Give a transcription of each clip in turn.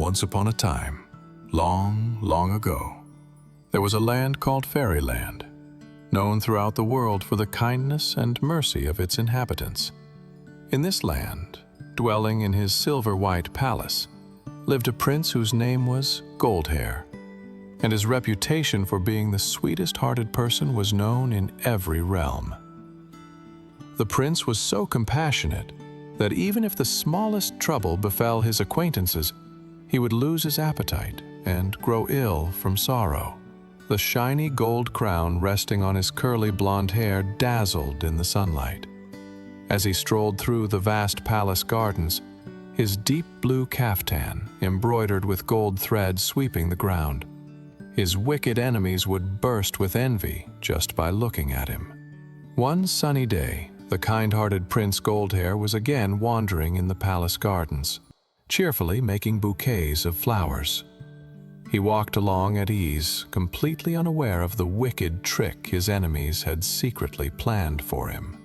Once upon a time, long, long ago, there was a land called Fairyland, known throughout the world for the kindness and mercy of its inhabitants. In this land, dwelling in his silver-white palace, lived a prince whose name was Goldhair, and his reputation for being the sweetest-hearted person was known in every realm. The prince was so compassionate that even if the smallest trouble befell his acquaintances, he would lose his appetite and grow ill from sorrow. The shiny gold crown resting on his curly blonde hair dazzled in the sunlight. As he strolled through the vast palace gardens, his deep blue caftan, embroidered with gold thread, sweeping the ground. His wicked enemies would burst with envy just by looking at him. One sunny day, the kind-hearted Prince Goldhair was again wandering in the palace gardens, cheerfully making bouquets of flowers. He walked along at ease, completely unaware of the wicked trick his enemies had secretly planned for him.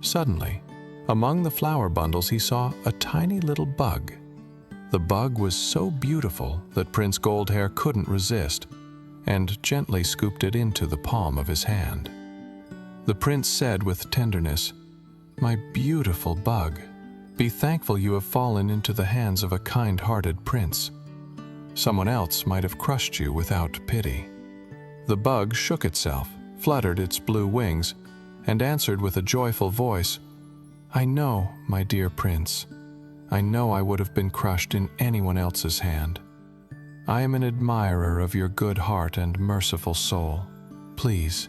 Suddenly, among the flower bundles he saw a tiny little bug. The bug was so beautiful that Prince Goldhair couldn't resist, and gently scooped it into the palm of his hand. The prince said with tenderness, "My beautiful bug, be thankful you have fallen into the hands of a kind-hearted prince. Someone else might have crushed you without pity." The bug shook itself, fluttered its blue wings, and answered with a joyful voice, "I know, my dear prince. I know I would have been crushed in anyone else's hand. I am an admirer of your good heart and merciful soul. Please,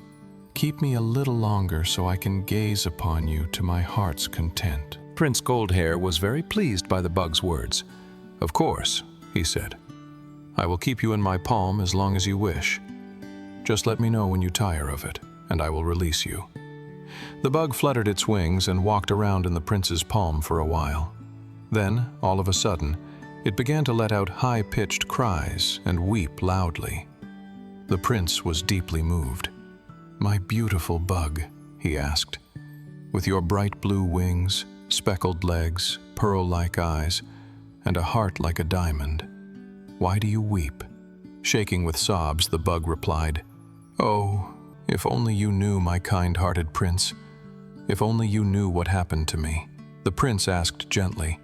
keep me a little longer so I can gaze upon you to my heart's content." Prince Goldhair was very pleased by the bug's words. "Of course," he said. "I will keep you in my palm as long as you wish. Just let me know when you tire of it, and I will release you." The bug fluttered its wings and walked around in the prince's palm for a while. Then, all of a sudden, it began to let out high-pitched cries and weep loudly. The prince was deeply moved. "My beautiful bug," he asked, "with your bright blue wings, speckled legs, pearl-like eyes, and a heart like a diamond, why do you weep?" Shaking with sobs, the bug replied, "Oh, if only you knew, my kind-hearted prince. If only you knew what happened to me." The prince asked gently,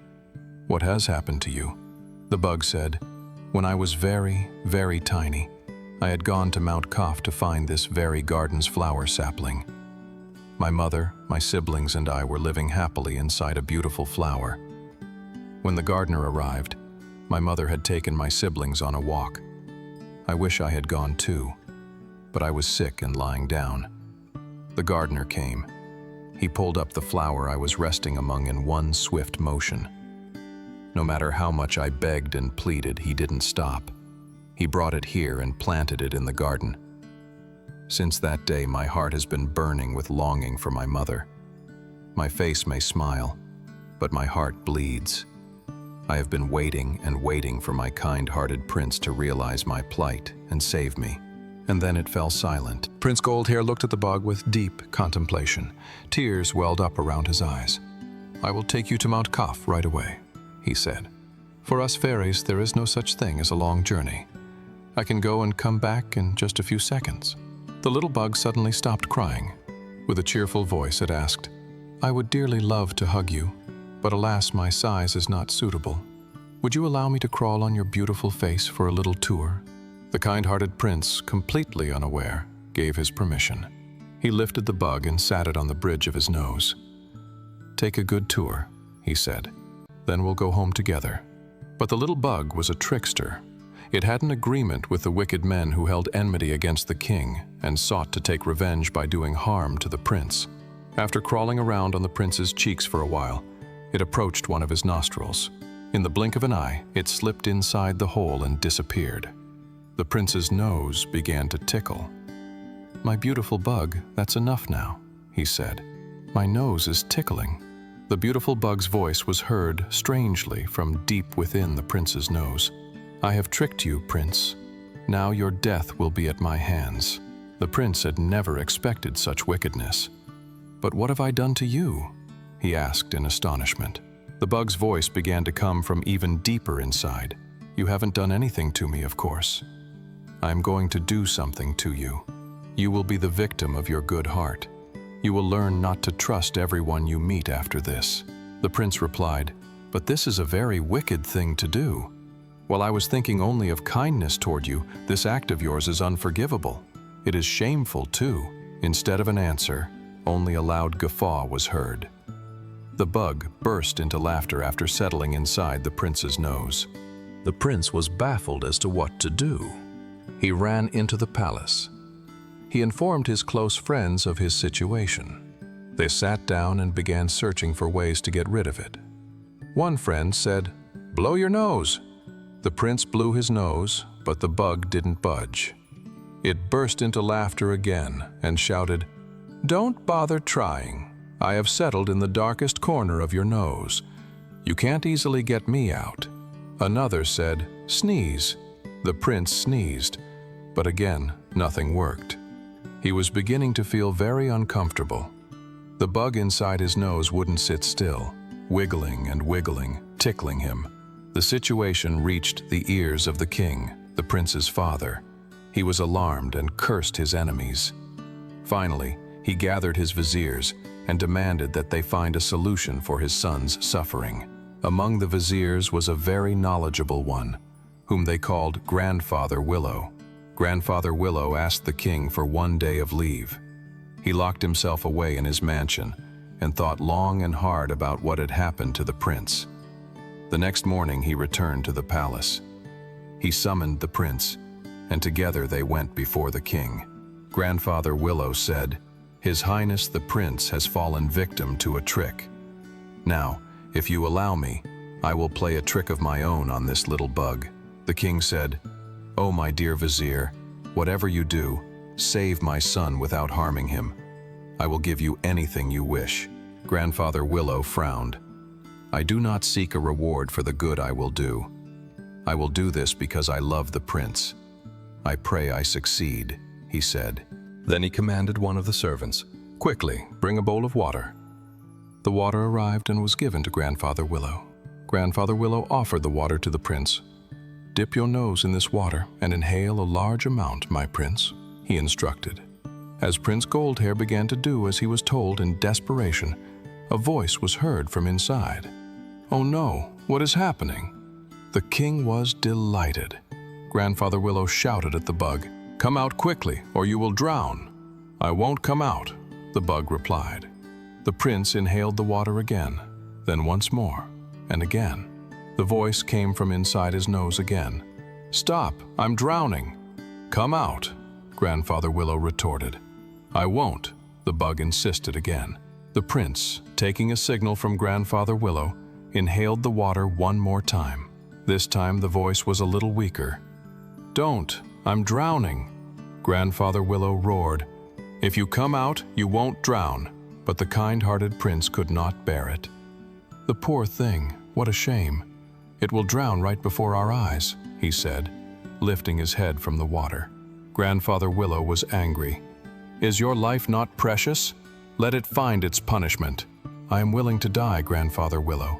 "What has happened to you?" The bug said, "When I was very, very tiny, I had gone to Mount Kaf to find this very garden's flower sapling. My mother, my siblings, and I were living happily inside a beautiful flower. When the gardener arrived, my mother had taken my siblings on a walk. I wish I had gone too, but I was sick and lying down. The gardener came. He pulled up the flower I was resting among in one swift motion. No matter how much I begged and pleaded, he didn't stop. He brought it here and planted it in the garden. Since that day, my heart has been burning with longing for my mother. My face may smile, but my heart bleeds. I have been waiting and waiting for my kind-hearted prince to realize my plight and save me." And then it fell silent. Prince Goldhair looked at the bug with deep contemplation. Tears welled up around his eyes. "I will take you to Mount Kaf right away," he said. "For us fairies, there is no such thing as a long journey. I can go and come back in just a few seconds." The little bug suddenly stopped crying. With a cheerful voice, it asked, "I would dearly love to hug you, but alas, my size is not suitable. Would you allow me to crawl on your beautiful face for a little tour?" The kind-hearted prince, completely unaware, gave his permission. He lifted the bug and sat it on the bridge of his nose. "Take a good tour," he said. "Then we'll go home together." But the little bug was a trickster. It had an agreement with the wicked men who held enmity against the king and sought to take revenge by doing harm to the prince. After crawling around on the prince's cheeks for a while, it approached one of his nostrils. In the blink of an eye, it slipped inside the hole and disappeared. The prince's nose began to tickle. "My beautiful bug, that's enough now," he said. "My nose is tickling." The beautiful bug's voice was heard strangely from deep within the prince's nose. "I have tricked you, prince. Now your death will be at my hands." The prince had never expected such wickedness. "But what have I done to you?" he asked in astonishment. The bug's voice began to come from even deeper inside. "You haven't done anything to me, of course. I'm going to do something to you. You will be the victim of your good heart. You will learn not to trust everyone you meet after this." The prince replied, "But this is a very wicked thing to do. While I was thinking only of kindness toward you, this act of yours is unforgivable. It is shameful, too." Instead of an answer, only a loud guffaw was heard. The bug burst into laughter after settling inside the prince's nose. The prince was baffled as to what to do. He ran into the palace. He informed his close friends of his situation. They sat down and began searching for ways to get rid of it. One friend said, "Blow your nose." The prince blew his nose, but the bug didn't budge. It burst into laughter again and shouted, "Don't bother trying. I have settled in the darkest corner of your nose. You can't easily get me out." Another said, "Sneeze." The prince sneezed, but again, nothing worked. He was beginning to feel very uncomfortable. The bug inside his nose wouldn't sit still, wiggling and wiggling, tickling him. The situation reached the ears of the king, the prince's father. He was alarmed and cursed his enemies. Finally, he gathered his viziers and demanded that they find a solution for his son's suffering. Among the viziers was a very knowledgeable one, whom they called Grandfather Willow. Grandfather Willow asked the king for 1 day of leave. He locked himself away in his mansion and thought long and hard about what had happened to the prince. The next morning he returned to the palace. He summoned the prince, and together they went before the king. Grandfather Willow said, "His Highness the Prince has fallen victim to a trick. Now, if you allow me, I will play a trick of my own on this little bug." The king said, "Oh, my dear vizier, whatever you do, save my son without harming him. I will give you anything you wish." Grandfather Willow frowned. "I do not seek a reward for the good I will do. I will do this because I love the prince. I pray I succeed," he said. Then he commanded one of the servants, "Quickly, bring a bowl of water." The water arrived and was given to Grandfather Willow. Grandfather Willow offered the water to the prince. "Dip your nose in this water and inhale a large amount, my prince," he instructed. As Prince Goldhair began to do as he was told in desperation, a voice was heard from inside. "Oh no, what is happening?" The king was delighted. Grandfather Willow shouted at the bug, "Come out quickly, or you will drown." "I won't come out," the bug replied. The prince inhaled the water again, then once more, and again. The voice came from inside his nose again. "Stop, I'm drowning." "Come out," Grandfather Willow retorted. "I won't," the bug insisted again. The prince, taking a signal from Grandfather Willow, inhaled the water one more time. This time the voice was a little weaker. "Don't, I'm drowning." Grandfather Willow roared, "If you come out, you won't drown." But the kind-hearted prince could not bear it. "The poor thing, what a shame. It will drown right before our eyes," he said, lifting his head from the water. Grandfather Willow was angry. "Is your life not precious? Let it find its punishment." "I am willing to die, Grandfather Willow.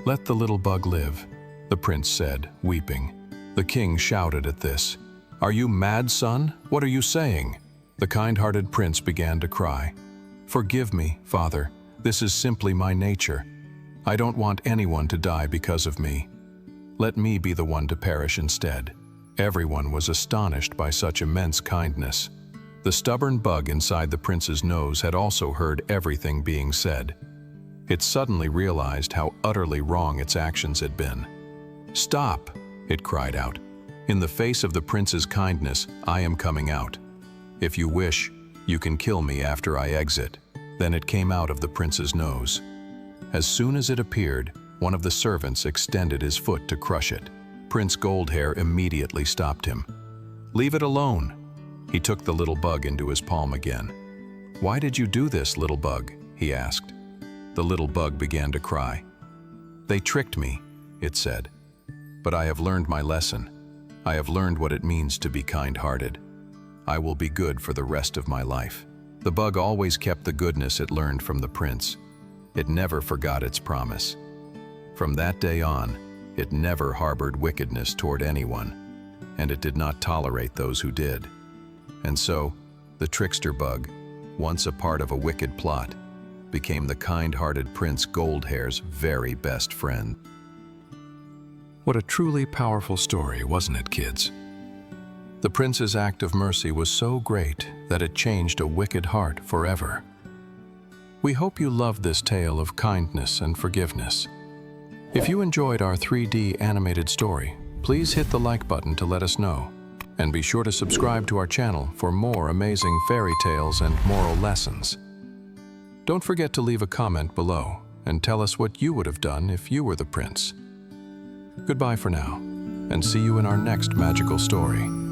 Let the little bug live," the prince said, weeping. The king shouted at this. "Are you mad, son? What are you saying?" The kind-hearted prince began to cry. "Forgive me, father. This is simply my nature. I don't want anyone to die because of me. Let me be the one to perish instead." Everyone was astonished by such immense kindness. The stubborn bug inside the prince's nose had also heard everything being said. It suddenly realized how utterly wrong its actions had been. "Stop!" it cried out. "In the face of the prince's kindness, I am coming out. If you wish, you can kill me after I exit." Then it came out of the prince's nose. As soon as it appeared, one of the servants extended his foot to crush it. Prince Goldhair immediately stopped him. "Leave it alone." He took the little bug into his palm again. "Why did you do this, little bug?" he asked. The little bug began to cry. "They tricked me," it said. "But I have learned my lesson. I have learned what it means to be kind-hearted. I will be good for the rest of my life." The bug always kept the goodness it learned from the prince. It never forgot its promise. From that day on, it never harbored wickedness toward anyone, and it did not tolerate those who did. And so, the trickster bug, once a part of a wicked plot, became the kind-hearted Prince Goldhair's very best friend. What a truly powerful story, wasn't it, kids? The prince's act of mercy was so great that it changed a wicked heart forever. We hope you loved this tale of kindness and forgiveness. If you enjoyed our 3D animated story, please hit the like button to let us know. And be sure to subscribe to our channel for more amazing fairy tales and moral lessons. Don't forget to leave a comment below and tell us what you would have done if you were the prince. Goodbye for now, and see you in our next magical story.